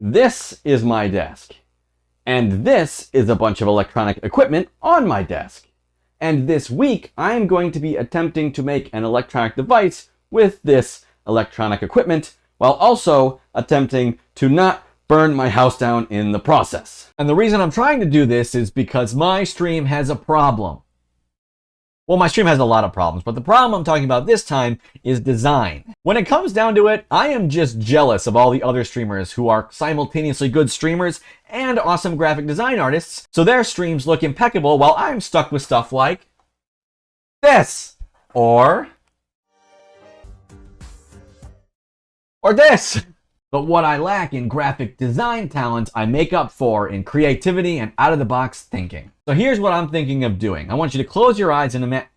This is my desk. And this is a bunch of electronic equipment on my desk. And this week, I'm going to be attempting to make an electronic device with this electronic equipment, while also attempting to not burn my house down in the process. And the reason I'm trying to do this is because my stream has a problem. Well, my stream has a lot of problems, but the problem I'm talking about this time is design. When it comes down to it, I am just jealous of all the other streamers who are simultaneously good streamers and awesome graphic design artists, so their streams look impeccable while I'm stuck with stuff like this, or this. But what I lack in graphic design talent, I make up for in creativity and out-of-the-box thinking. So here's what I'm thinking of doing. I want you to close your eyes and imagine...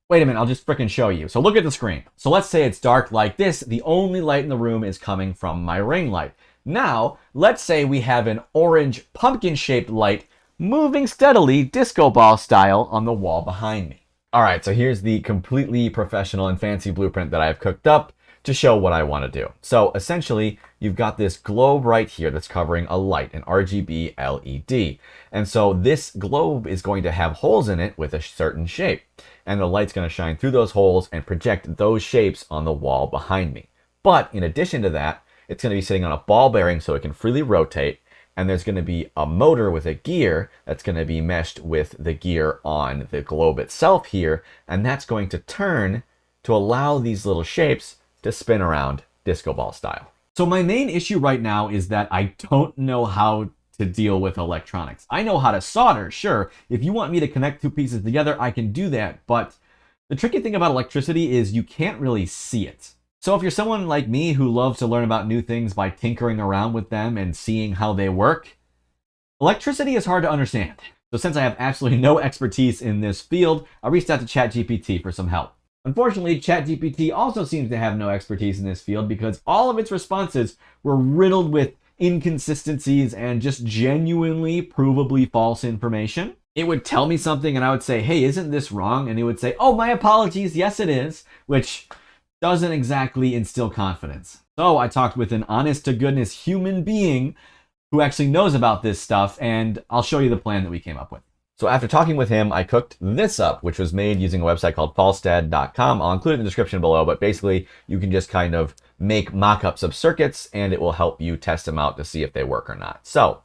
Wait a minute, I'll just frickin' show you. So look at the screen. So let's say it's dark like this. The only light in the room is coming from my ring light. Now, let's say we have an orange pumpkin-shaped light moving steadily, disco ball style, on the wall behind me. All right, so here's the completely professional and fancy blueprint that I've cooked up to show what I want to do. So essentially, you've got this globe right here that's covering a light, an RGB LED. And so this globe is going to have holes in it with a certain shape. And the light's going to shine through those holes and project those shapes on the wall behind me. But in addition to that, it's going to be sitting on a ball bearing so it can freely rotate. And there's going to be a motor with a gear that's going to be meshed with the gear on the globe itself here. And that's going to turn to allow these little shapes to spin around disco ball style. So my main issue right now is that I don't know how to deal with electronics. I know how to solder, sure. If you want me to connect two pieces together, I can do that. But the tricky thing about electricity is you can't really see it. So if you're someone like me who loves to learn about new things by tinkering around with them and seeing how they work, electricity is hard to understand. So since I have absolutely no expertise in this field, I reached out to ChatGPT for some help. Unfortunately, ChatGPT also seems to have no expertise in this field because all of its responses were riddled with inconsistencies and just genuinely provably false information. It would tell me something and I would say, hey, isn't this wrong? And it would say, oh, my apologies, yes it is, which doesn't exactly instill confidence. So I talked with an honest-to-goodness human being who actually knows about this stuff, and I'll show you the plan that we came up with. So after talking with him, I cooked this up, which was made using a website called falstad.com. I'll include it in the description below, but basically you can just kind of make mock-ups of circuits and it will help you test them out to see if they work or not. So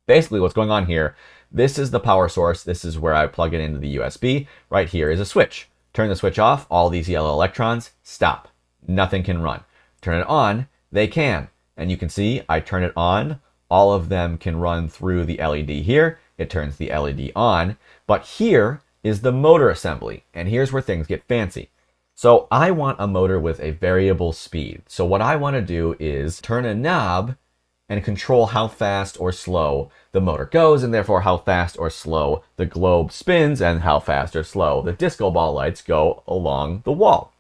basically what's going on here, this is the power source. This is where I plug it into the USB. Right here is a switch. Turn the switch off, all these yellow electrons stop. Nothing can run. Turn it on, they can. And you can see I turn it on, all of them can run through the LED here. It turns the LED on, but here is the motor assembly, and here's where things get fancy. So I want a motor with a variable speed. So what I want to do is turn a knob and control how fast or slow the motor goes, and therefore how fast or slow the globe spins and how fast or slow the disco ball lights go along the wall.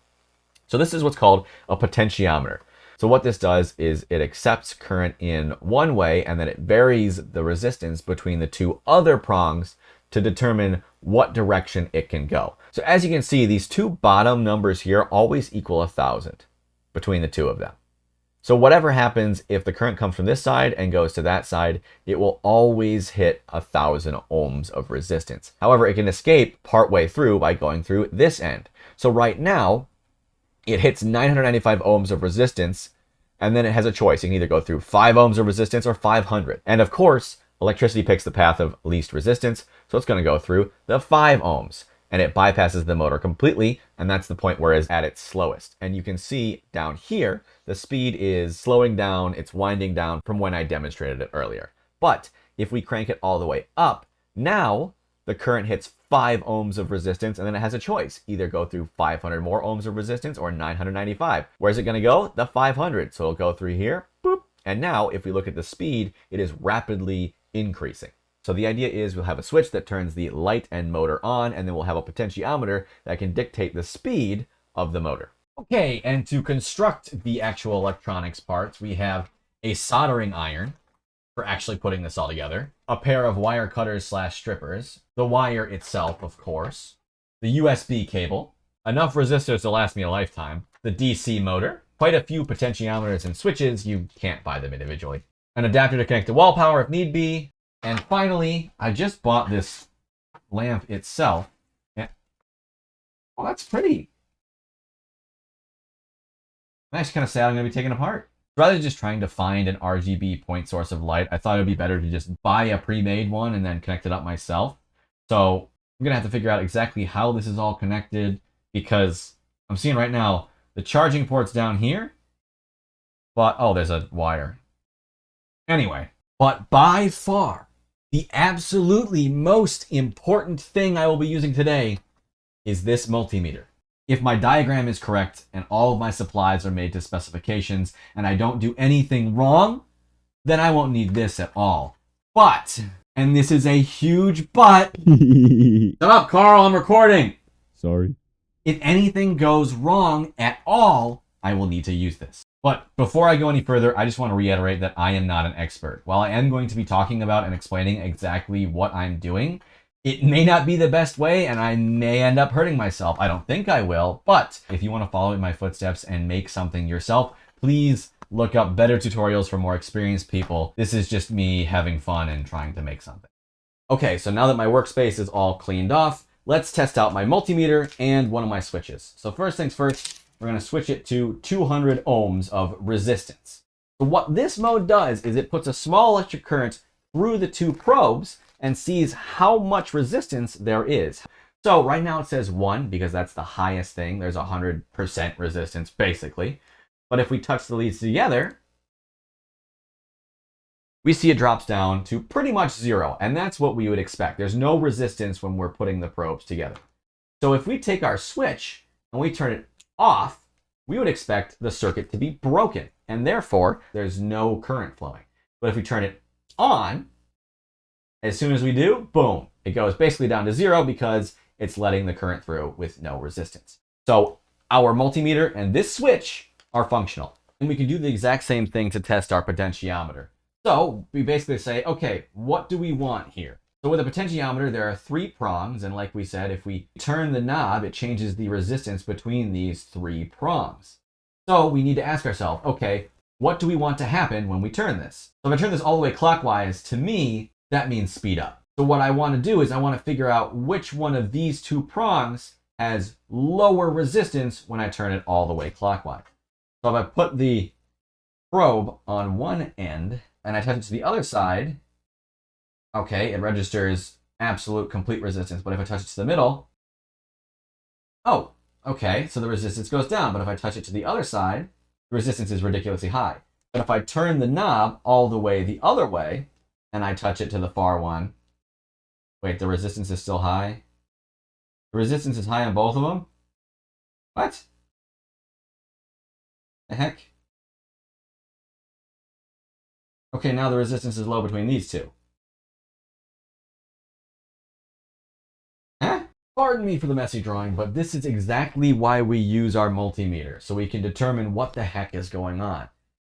So this is what's called a potentiometer. So what this does is it accepts current in one way and then it varies the resistance between the two other prongs to determine what direction it can go. So as you can see, these two bottom numbers here always equal 1,000 between the two of them. So whatever happens, if the current comes from this side and goes to that side, it will always hit 1,000 ohms of resistance. However, it can escape partway through by going through this end. So right now, it hits 995 ohms of resistance, and then it has a choice. You can either go through 5 ohms of resistance or 500. And of course, electricity picks the path of least resistance, so it's going to go through the 5 ohms. And it bypasses the motor completely, and that's the point where it's at its slowest. And you can see down here, the speed is slowing down, it's winding down from when I demonstrated it earlier. But if we crank it all the way up, now the current hits 5 ohms of resistance, and then it has a choice. Either go through 500 more ohms of resistance or 995. Where's it going to go? The 500. So it'll go through here, boop. And now if we look at the speed, it is rapidly increasing. So the idea is we'll have a switch that turns the light and motor on, and then we'll have a potentiometer that can dictate the speed of the motor. Okay, and to construct the actual electronics parts, we have a soldering iron for actually putting this all together, a pair of wire cutters / strippers, the wire itself, of course, the USB cable, enough resistors to last me a lifetime, the DC motor, quite a few potentiometers and switches. You can't buy them individually. an adapter to connect to wall power if need be. And finally, I just bought this lamp itself. Yeah. Well, that's pretty. I'm actually kind of sad I'm going to be taken apart. Rather than just trying to find an RGB point source of light, I thought it would be better to just buy a pre-made one and then connect it up myself. So I'm going to have to figure out exactly how this is all connected, because I'm seeing right now the charging port's down here, but oh, there's a wire. Anyway, but by far, the absolutely most important thing I will be using today is this multimeter. If my diagram is correct and all of my supplies are made to specifications and I don't do anything wrong, then I won't need this at all. But, and this is a huge but. Shut up, Carl, I'm recording. Sorry. If anything goes wrong at all, I will need to use this. But before I go any further, I just want to reiterate that I am not an expert. While I am going to be talking about and explaining exactly what I'm doing, it may not be the best way, and I may end up hurting myself. I don't think I will, but if you want to follow in my footsteps and make something yourself, please look up better tutorials for more experienced people. This is just me having fun and trying to make something. Okay, so now that my workspace is all cleaned off, let's test out my multimeter and one of my switches. So first things first, we're going to switch it to 200 ohms of resistance. So what this mode does is it puts a small electric current through the two probes and sees how much resistance there is. So right now it says 1 because that's the highest thing. There's 100% resistance basically. But if we touch the leads together, we see it drops down to pretty much 0. And that's what we would expect. There's no resistance when we're putting the probes together. So if we take our switch and we turn it off, we would expect the circuit to be broken. And therefore, there's no current flowing. But if we turn it on, as soon as we do, boom, it goes basically down to 0 because it's letting the current through with no resistance. So our multimeter and this switch are functional. And we can do the exact same thing to test our potentiometer. So we basically say, okay, what do we want here? So with a potentiometer, there are 3 prongs. And like we said, if we turn the knob, it changes the resistance between these 3 prongs. So we need to ask ourselves, okay, what do we want to happen when we turn this? So if I turn this all the way clockwise, to me, that means speed up. So what I want to do is I want to figure out which one of these 2 prongs has lower resistance when I turn it all the way clockwise. So if I put the probe on one end and I touch it to the other side, okay, it registers absolute complete resistance. But if I touch it to the middle, oh, okay, so the resistance goes down. But if I touch it to the other side, the resistance is ridiculously high. But if I turn the knob all the way the other way, and I touch it to the far one, wait, the resistance is still high? The resistance is high on both of them? What? The heck? Okay, now the resistance is low between these 2. Huh? Pardon me for the messy drawing, but this is exactly why we use our multimeter, so we can determine what the heck is going on.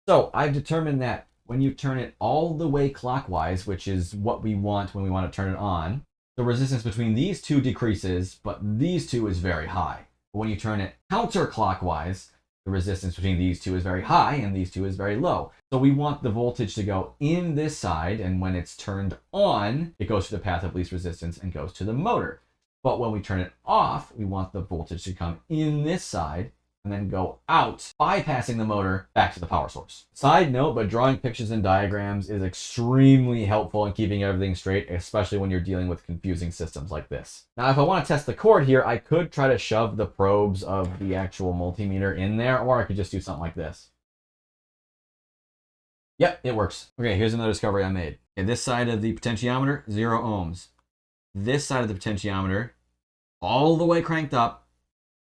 So I've determined that when you turn it all the way clockwise, which is what we want when we want to turn it on, the resistance between these 2 decreases, but these 2 is very high. But when you turn it counterclockwise, the resistance between these 2 is very high and these 2 is very low. So we want the voltage to go in this side, and when it's turned on, it goes to the path of least resistance and goes to the motor. But when we turn it off, we want the voltage to come in this side and then go out, bypassing the motor back to the power source. Side note, but drawing pictures and diagrams is extremely helpful in keeping everything straight, especially when you're dealing with confusing systems like this. Now, if I want to test the cord here, I could try to shove the probes of the actual multimeter in there, or I could just do something like this. Yep, it works. Okay, here's another discovery I made. Okay, this side of the potentiometer, 0 ohms. This side of the potentiometer, all the way cranked up,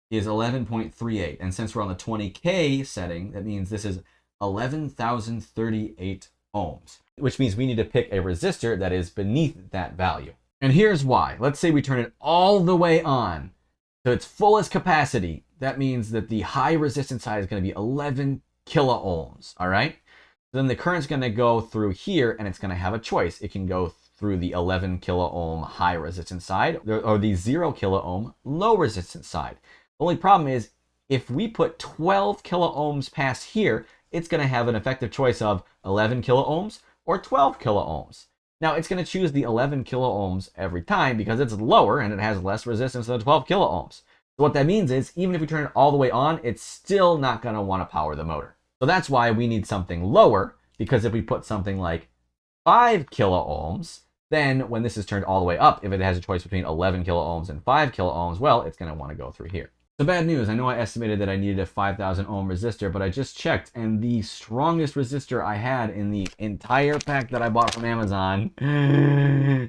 is 11.38. And since we're on the 20K setting, that means this is 11,038 ohms, which means we need to pick a resistor that is beneath that value. And here's why. Let's say we turn it all the way on to its fullest capacity. That means that the high resistance side is going to be 11 kilo ohms, all right? Then the current's going to go through here, and it's going to have a choice. It can go through the 11 kilo ohm high resistance side or the 0 kilo ohm low resistance side. The only problem is if we put 12 kilo ohms past here, it's going to have an effective choice of 11 kiloohms or 12 kiloohms. Now, it's going to choose the 11 kiloohms every time because it's lower and it has less resistance than the 12 kiloohms. So what that means is, even if we turn it all the way on, it's still not going to want to power the motor. So that's why we need something lower, because if we put something like 5 kiloohms, then when this is turned all the way up, if it has a choice between 11 kiloohms and 5 kiloohms, well, it's going to want to go through here. So bad news, I know I estimated that I needed a 5,000 ohm resistor, but I just checked, and the strongest resistor I had in the entire pack that I bought from Amazon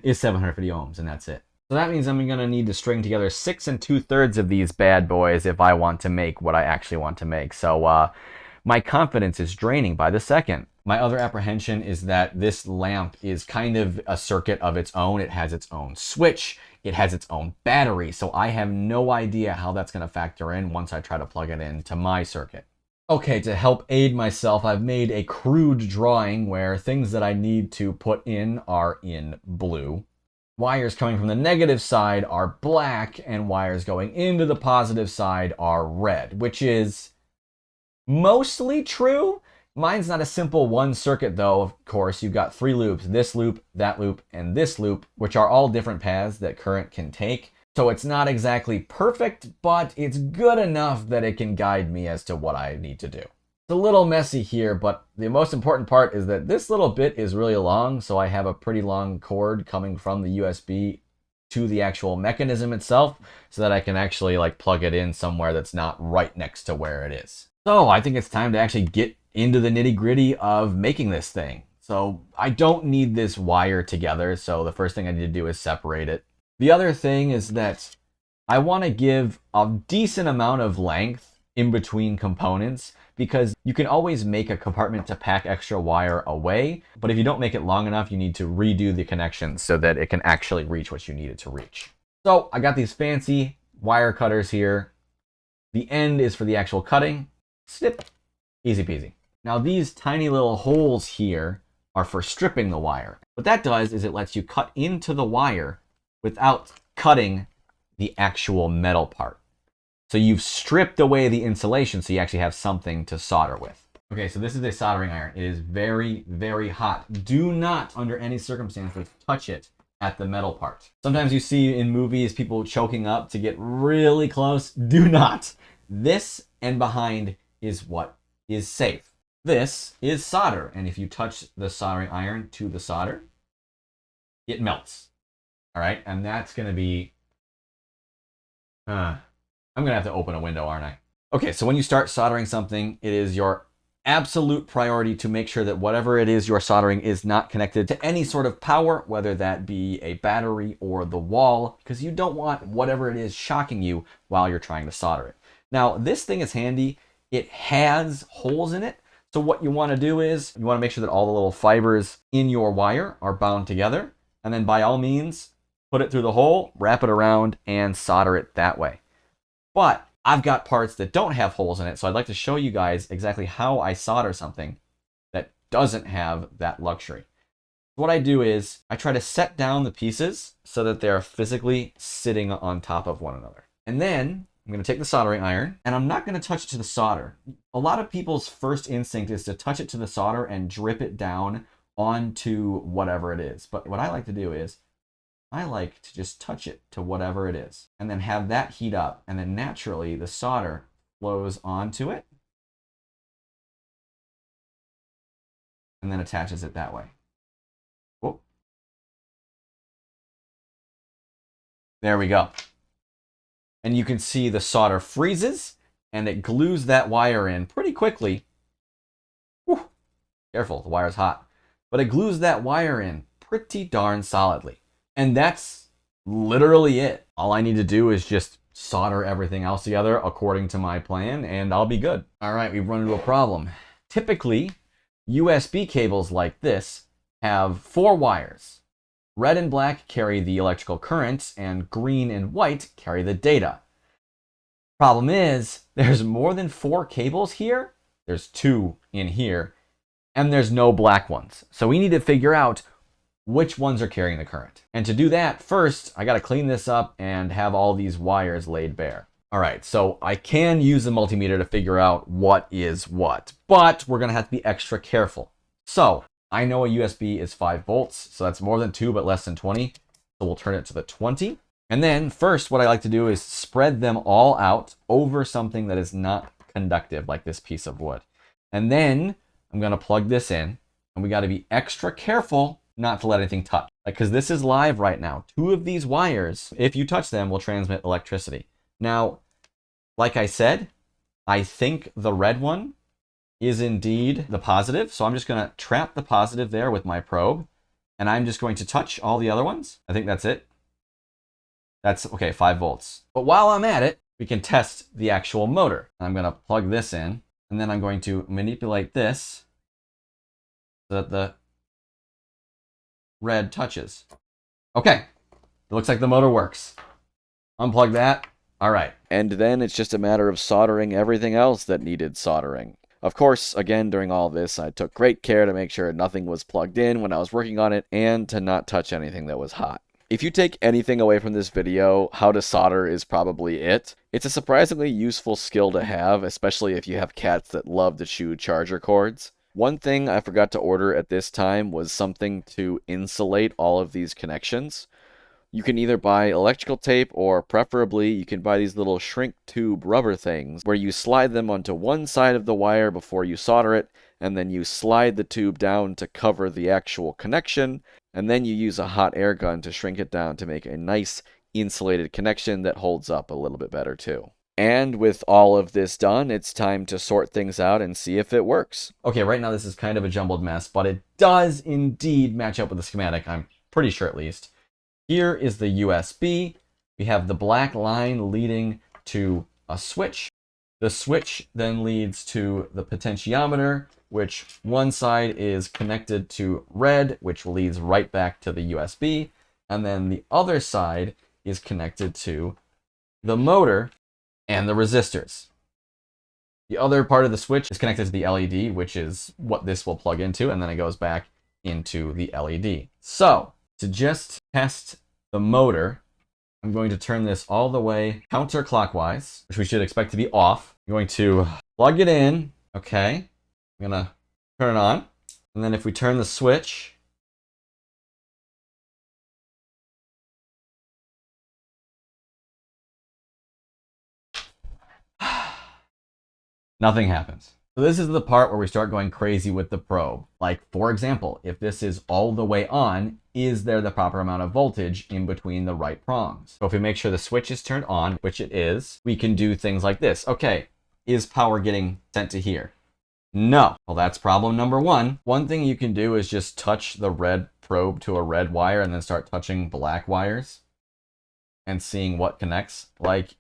is 750 ohms, and that's it. So that means I'm going to need to string together 6 2/3 of these bad boys if I want to make what I actually want to make. So my confidence is draining by the second. My other apprehension is that this lamp is kind of a circuit of its own. It has its own switch. It has its own battery. So I have no idea how that's going to factor in once I try to plug it into my circuit. Okay, to help aid myself, I've made a crude drawing where things that I need to put in are in blue. Wires coming from the negative side are black, and wires going into the positive side are red, which is mostly true. Mine's not a simple one circuit though, of course. You've got 3 loops, this loop, that loop, and this loop, which are all different paths that current can take. So it's not exactly perfect, but it's good enough that it can guide me as to what I need to do. It's a little messy here, but the most important part is that this little bit is really long, so I have a pretty long cord coming from the USB to the actual mechanism itself, so that I can actually like plug it in somewhere that's not right next to where it is. So I think it's time to actually get into the nitty-gritty of making this thing. So I don't need this wire together, so the first thing I need to do is separate it. The other thing is that I want to give a decent amount of length in between components, because you can always make a compartment to pack extra wire away, but if you don't make it long enough, you need to redo the connections so that it can actually reach what you need it to reach. So I got these fancy wire cutters here. The end is for the actual cutting. Snip, easy peasy. Now these tiny little holes here are for stripping the wire. What that does is it lets you cut into the wire without cutting the actual metal part. So you've stripped away the insulation, so you actually have something to solder with. Okay, so this is a soldering iron. It is very, very hot. Do not, under any circumstances, touch it at the metal part. Sometimes you see in movies people choking up to get really close. Do not. This and behind is what is safe. This is solder, and if you touch the soldering iron to the solder, it melts. All right, and that's going to be... I'm going to have to open a window, aren't I? Okay, so when you start soldering something, it is your absolute priority to make sure that whatever it is you're soldering is not connected to any sort of power, whether that be a battery or the wall, because you don't want whatever it is shocking you while you're trying to solder it. Now, this thing is handy. It has holes in it. So what you want to do is you want to make sure that all the little fibers in your wire are bound together. And then by all means, put it through the hole, wrap it around, and solder it that way. But I've got parts that don't have holes in it, so I'd like to show you guys exactly how I solder something that doesn't have that luxury. What I do is I try to set down the pieces so that they're physically sitting on top of one another. And then I'm going to take the soldering iron, and I'm not going to touch it to the solder. A lot of people's first instinct is to touch it to the solder and drip it down onto whatever it is. But what I like to do is I like to just touch it to whatever it is and then have that heat up, and then naturally the solder flows onto it and then attaches it that way. Whoop. There we go. And you can see the solder freezes and it glues that wire in pretty quickly. Whew. Careful, the wire's hot. But it glues that wire in pretty darn solidly. And that's literally it. All I need to do is just solder everything else together according to my plan, and I'll be good. All right, we've run into a problem. Typically, USB cables like this have 4 wires. Red and black carry the electrical currents, and green and white carry the data. Problem is, there's more than 4 cables here. There's 2 in here, and there's no black ones. So we need to figure out which ones are carrying the current. And to do that, first, I gotta clean this up and have all these wires laid bare. All right, so I can use the multimeter to figure out what is what, but we're gonna have to be extra careful. So I know a USB is 5 volts, so that's more than 2 but less than 20. So we'll turn it to the 20. And then first what I like to do is spread them all out over something that is not conductive, like this piece of wood. And then I'm gonna plug this in, and we gotta be extra careful not to let anything touch. Because this is live right now. 2 of these wires, if you touch them, will transmit electricity. Now, like I said, I think the red one is indeed the positive. So I'm just going to trap the positive there with my probe. And I'm just going to touch all the other ones. I think that's it. That's okay, 5 volts. But while I'm at it, we can test the actual motor. I'm going to plug this in. And then I'm going to manipulate this so that the red touches. Okay, it looks like the motor works. Unplug that. All right. And then it's just a matter of soldering everything else that needed soldering. Of course, again, during all this, I took great care to make sure nothing was plugged in when I was working on it and to not touch anything that was hot. If you take anything away from this video, how to solder is probably it. It's a surprisingly useful skill to have, especially if you have cats that love to chew charger cords. One thing I forgot to order at this time was something to insulate all of these connections. You can either buy electrical tape, or preferably you can buy these little shrink tube rubber things where you slide them onto one side of the wire before you solder it, and then you slide the tube down to cover the actual connection, and then you use a hot air gun to shrink it down to make a nice insulated connection that holds up a little bit better too. And with all of this done, it's time to sort things out and see if it works. Okay, right now this is kind of a jumbled mess, but it does indeed match up with the schematic, I'm pretty sure at least. Here is the USB. We have the black line leading to a switch. The switch then leads to the potentiometer, which one side is connected to red, which leads right back to the USB. And then the other side is connected to the motor and the resistors. The other part of the switch is connected to the LED, which is what this will plug into, and then it goes back into the LED. So, to just test the motor, I'm going to turn this all the way counterclockwise, which we should expect to be off. I'm going to plug it in. Okay. I'm going to turn it on. And then if we turn the switch, nothing happens. So this is the part where we start going crazy with the probe. Like, for example, if this is all the way on, is there the proper amount of voltage in between the right prongs? So if we make sure the switch is turned on, which it is, we can do things like this. Okay, is power getting sent to here? No. Well, that's problem number one. One thing you can do is just touch the red probe to a red wire and then start touching black wires and seeing what connects. Like,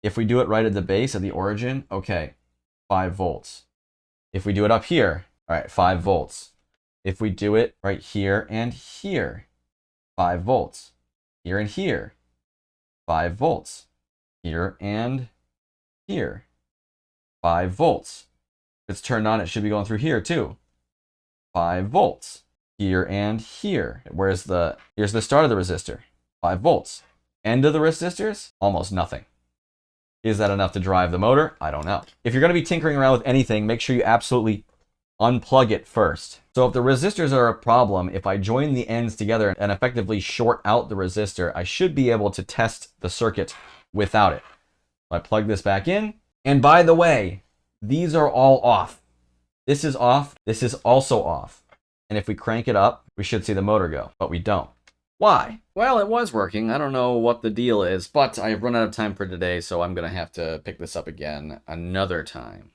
if we do it right at the base, at the origin, okay, 5 volts. If we do it up here, all right, 5 volts. If we do it right here and here, 5 volts. Here and here, 5 volts. Here and here, 5 volts. If it's turned on, it should be going through here too. 5 volts. Here and here. Here's the start of the resistor, 5 volts. End of the resistors, almost nothing. Is that enough to drive the motor? I don't know. If you're going to be tinkering around with anything, make sure you absolutely unplug it first. So if the resistors are a problem, if I join the ends together and effectively short out the resistor, I should be able to test the circuit without it. I plug this back in. And by the way, these are all off. This is off. This is also off. And if we crank it up, we should see the motor go, but we don't. Why? Well, it was working. I don't know what the deal is, but I've run out of time for today, so I'm going to have to pick this up again another time.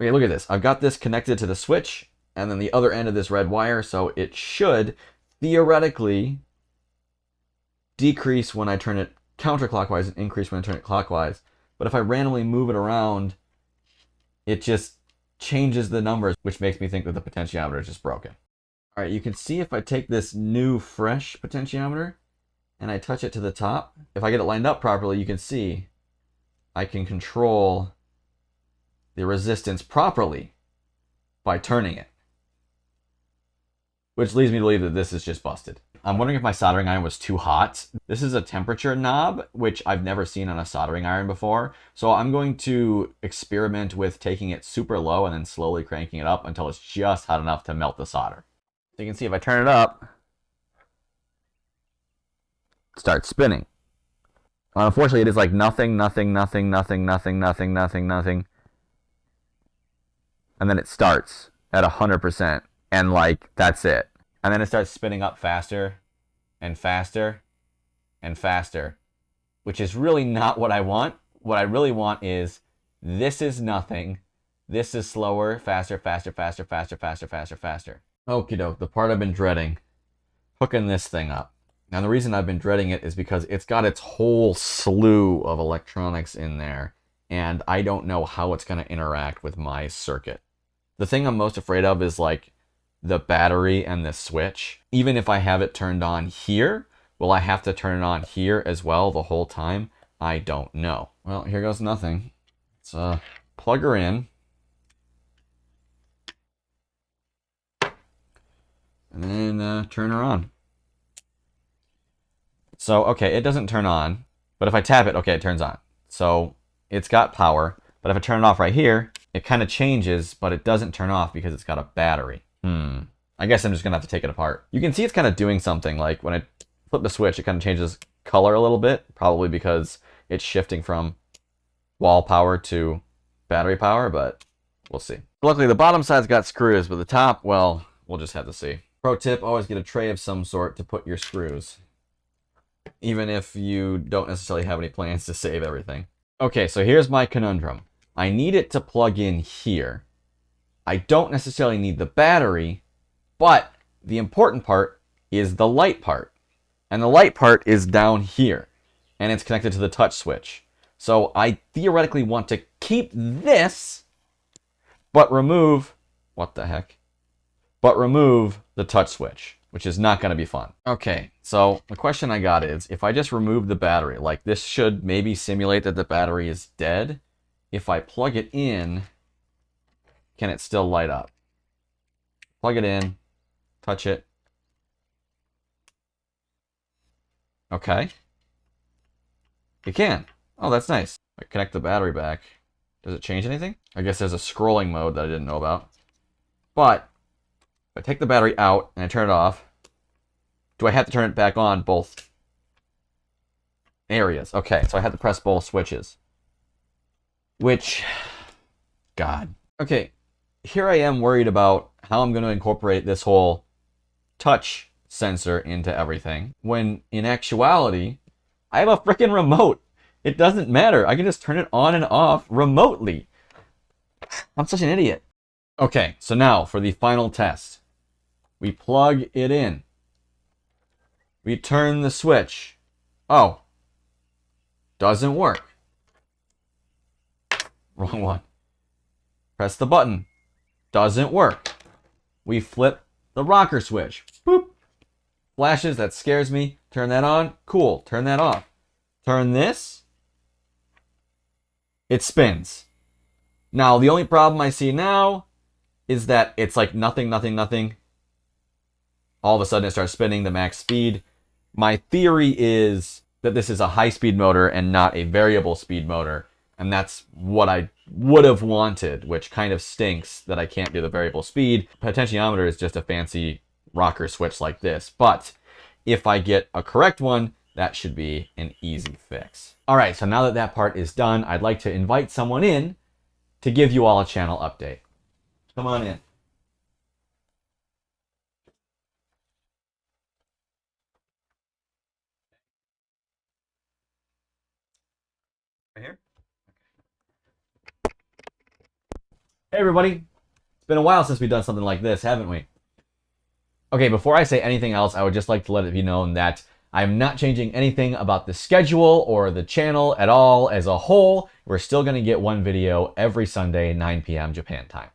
Okay, look at this. I've got this connected to the switch, and then the other end of this red wire, so it should theoretically decrease when I turn it counterclockwise and increase when I turn it clockwise. But if I randomly move it around, it just changes the numbers, which makes me think that the potentiometer is just broken. All right, you can see if I take this new fresh potentiometer and I touch it to the top, if I get it lined up properly, you can see I can control the resistance properly by turning it, which leads me to believe that this is just busted. I'm wondering if my soldering iron was too hot. This is a temperature knob, which I've never seen on a soldering iron before. So I'm going to experiment with taking it super low and then slowly cranking it up until it's just hot enough to melt the solder. So you can see if I turn it up, it starts spinning. Unfortunately, it is like nothing, nothing, nothing, nothing, nothing, nothing, nothing, nothing. And then it starts at 100%. And like, that's it. And then it starts spinning up faster and faster and faster, which is really not what I want. What I really want is this is nothing. This is slower, faster, faster, faster, faster, faster, faster, faster. Okie doke, the part I've been dreading, hooking this thing up. Now, the reason I've been dreading it is because it's got its whole slew of electronics in there, and I don't know how it's going to interact with my circuit. The thing I'm most afraid of is like the battery and the switch. Even if I have it turned on here, will I have to turn it on here as well the whole time? I don't know. Well, here goes nothing. Let's plug her in. And then turn her on. So, okay, it doesn't turn on. But if I tap it, okay, it turns on. So, it's got power. But if I turn it off right here, it kind of changes, but it doesn't turn off because it's got a battery. I guess I'm just going to have to take it apart. You can see it's kind of doing something. Like when I flip the switch, it kind of changes color a little bit. Probably because it's shifting from wall power to battery power, but we'll see. Luckily, the bottom side's got screws, but the top, well, we'll just have to see. Pro tip, always get a tray of some sort to put your screws, even if you don't necessarily have any plans to save everything. Okay, so here's my conundrum. I need it to plug in here. I don't necessarily need the battery, but the important part is the light part. And the light part is down here, and it's connected to the touch switch. So I theoretically want to keep this, but remove, what the heck? But remove the touch switch, which is not going to be fun. Okay, so the question I got is, if I just remove the battery, like this should maybe simulate that the battery is dead. If I plug it in, can it still light up? Plug it in, touch it. Okay. It can. Oh, that's nice. I connect the battery back. Does it change anything? I guess there's a scrolling mode that I didn't know about. But if I take the battery out and I turn it off, do I have to turn it back on both areas? Okay, so I have to press both switches. Which, God. Okay, here I am worried about how I'm going to incorporate this whole touch sensor into everything, when in actuality, I have a freaking remote. It doesn't matter. I can just turn it on and off remotely. I'm such an idiot. Okay, so now for the final test. We plug it in. We turn the switch. Oh. Doesn't work. Wrong one. Press the button. Doesn't work. We flip the rocker switch. Boop. Flashes, that scares me. Turn that on. Cool. Turn that off. Turn this. It spins. Now, the only problem I see now is that it's like nothing, nothing, nothing. All of a sudden it starts spinning the max speed. My theory is that this is a high-speed motor and not a variable speed motor. And that's what I would have wanted, which kind of stinks that I can't do the variable speed. Potentiometer is just a fancy rocker switch like this. But if I get a correct one, that should be an easy fix. All right, so now that that part is done, I'd like to invite someone in to give you all a channel update. Come on in. Right here? Hey everybody, it's been a while since we've done something like this, haven't we? Okay, before I say anything else, I would just like to let it be known that I'm not changing anything about the schedule or the channel at all as a whole. We're still going to get one video every Sunday, 9 p.m. Japan time.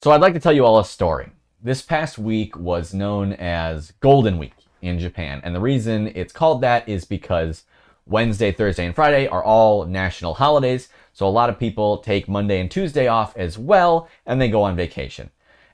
So I'd like to tell you all a story. This past week was known as Golden Week in Japan, and the reason it's called that is because Wednesday, Thursday, and Friday are all national holidays, so a lot of people take Monday and Tuesday off as well, and they go on vacation.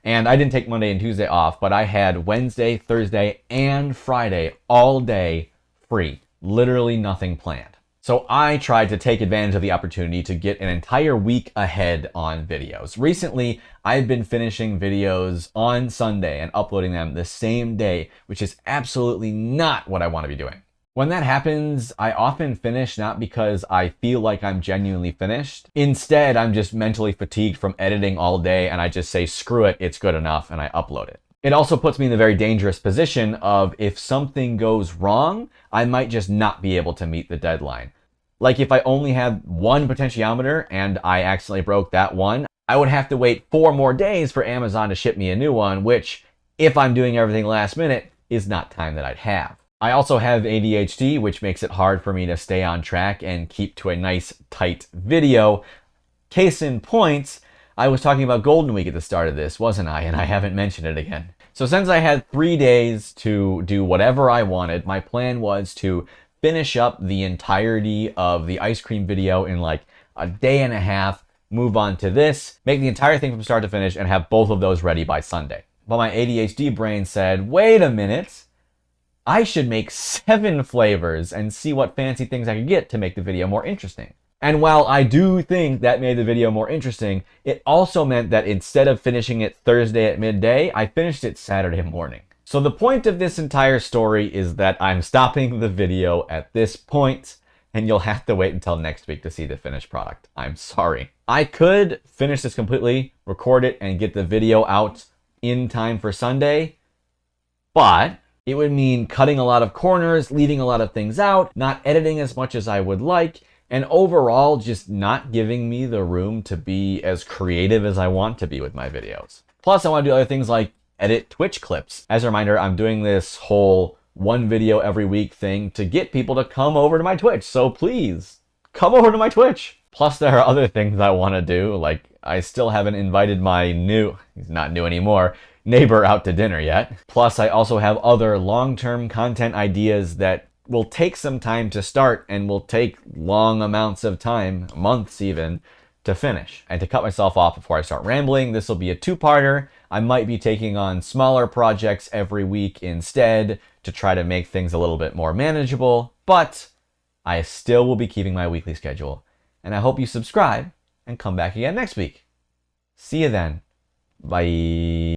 And I didn't take Monday and Tuesday off, but I had Wednesday, Thursday, and Friday all day free. Literally nothing planned. So I tried to take advantage of the opportunity to get an entire week ahead on videos. Recently, I've been finishing videos on Sunday and uploading them the same day, which is absolutely not what I want to be doing. When that happens, I often finish not because I feel like I'm genuinely finished. Instead, I'm just mentally fatigued from editing all day and I just say, screw it, it's good enough, and I upload it. It also puts me in the very dangerous position of if something goes wrong, I might just not be able to meet the deadline. Like if I only had one potentiometer and I accidentally broke that one, I would have to wait 4 more days for Amazon to ship me a new one, which, if I'm doing everything last minute, is not time that I'd have. I also have ADHD, which makes it hard for me to stay on track and keep to a nice, tight video. Case in point, I was talking about Golden Week at the start of this, wasn't I? And I haven't mentioned it again. So since I had 3 days to do whatever I wanted, my plan was to finish up the entirety of the ice cream video in like a day and a half, move on to this, make the entire thing from start to finish, and have both of those ready by Sunday. But my ADHD brain said, wait a minute, I should make 7 flavors and see what fancy things I could get to make the video more interesting. And while I do think that made the video more interesting, it also meant that instead of finishing it Thursday at midday, I finished it Saturday morning. So the point of this entire story is that I'm stopping the video at this point, and you'll have to wait until next week to see the finished product. I'm sorry. I could finish this completely, record it, and get the video out in time for Sunday, but it would mean cutting a lot of corners, leaving a lot of things out, not editing as much as I would like, and overall just not giving me the room to be as creative as I want to be with my videos. Plus, I want to do other things like edit Twitch clips. As a reminder, I'm doing this whole 1 video every week thing to get people to come over to my Twitch. So please, come over to my Twitch. Plus, there are other things I want to do. Like, I still haven't invited my he's not new anymore, neighbor out to dinner yet. Plus, I also have other long-term content ideas that will take some time to start and will take long amounts of time, months even, to finish. And to cut myself off before I start rambling, this will be a 2-parter. I might be taking on smaller projects every week instead to try to make things a little bit more manageable, but I still will be keeping my weekly schedule. And I hope you subscribe and come back again next week. See you then. Bye.